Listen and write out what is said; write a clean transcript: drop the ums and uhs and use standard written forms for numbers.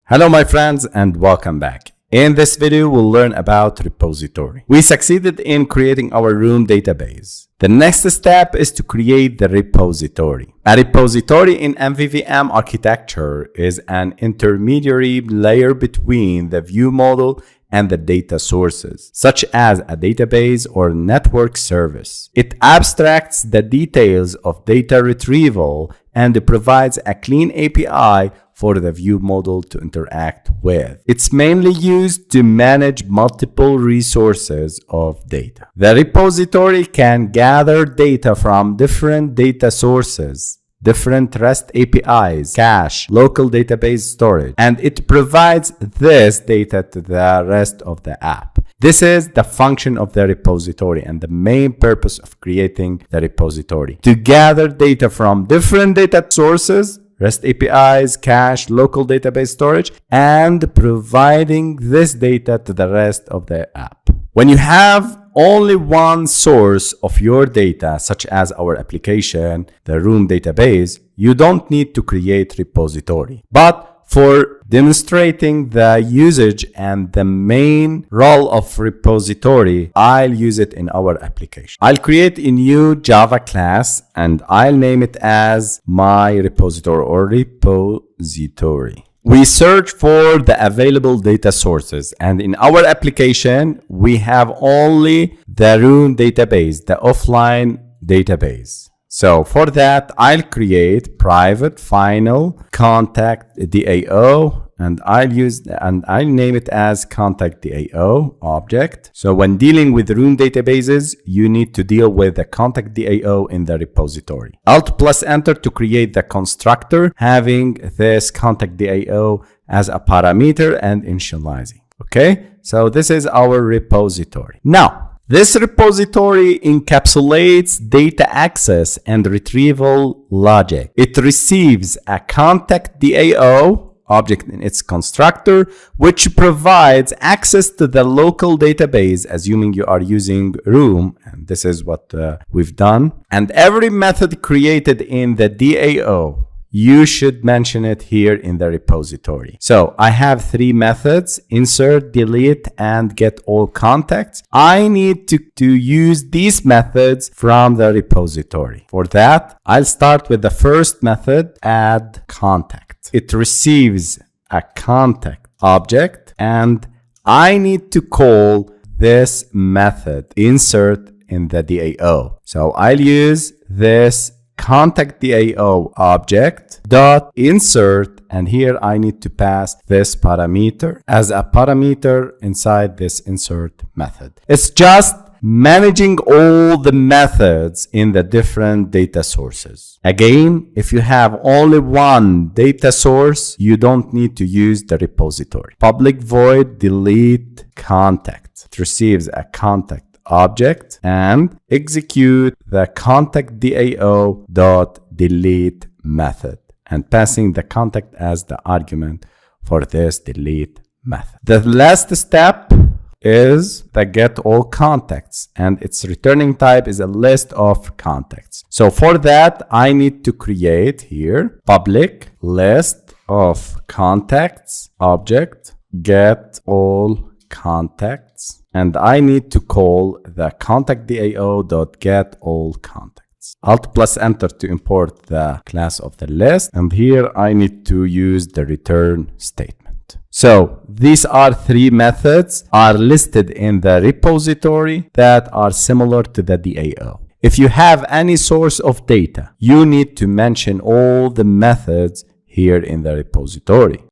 Hello my friends and welcome back. In this video, we'll learn about repository. We succeeded in creating our room database. The next step is to create the repository. A repository in MVVM architecture is an intermediary layer between the view model and the data sources, such as a database or network service. It abstracts the details of data retrieval and provides a clean API for the view model to interact with. It's mainly used to manage multiple resources of data. The repository can gather data from different data sources, different REST APIs, cache, local database storage, and it provides this data to the rest of the app. This is the function of the repository and the main purpose of creating the repository: to gather data from different data sources, REST APIs, cache, local database storage, and providing this data to the rest of the app. When you have only one source of your data, such as our application, the room database, you don't need to create repository. But for demonstrating the usage and the main role of repository, I'll use it in our application. I'll create a new Java class and I'll name it as my repository or repository. We search for the available data sources, and in our application, we have only the room database, the offline database. So for that, I'll create private final contact DAO, and I'll name it as contact DAO object. So when dealing with room databases, you need to deal with the contact DAO in the repository. Alt plus enter to create the constructor, having this contact DAO as a parameter and initializing. Okay, so this is our repository. Now, this repository encapsulates data access and retrieval logic. It receives a contact DAO object in its constructor, which provides access to the local database, assuming you are using room, and this is what we've done. And every method created in the DAO, you should mention it here in the repository. So I have three methods: insert, delete, and get all contacts. I need to use these methods from the repository. For that, I'll start with the first method, add contact. It receives a contact object, and I need to call this method, insert, in the DAO. So I'll use this contact DAO object dot insert, and here I need to pass this parameter as a parameter inside this insert method. It's just managing all the methods in the different data sources. Again, if you have only one data source, you don't need to use the repository. Public void delete contact. It receives a contact object and execute the contact DAO dot delete method and passing the contact as the argument for this delete method. The last step is the get all contacts, and its returning type is a list of contacts. So for that, I need to create here public list of contacts object get all contacts, and I need to call the contact DAO dot get all contacts. Alt plus enter to import the class of the list, and here I need to use the return statement. So these are three methods are listed in the repository that are similar to the DAO. If you have any source of data, you need to mention all the methods here in the repository.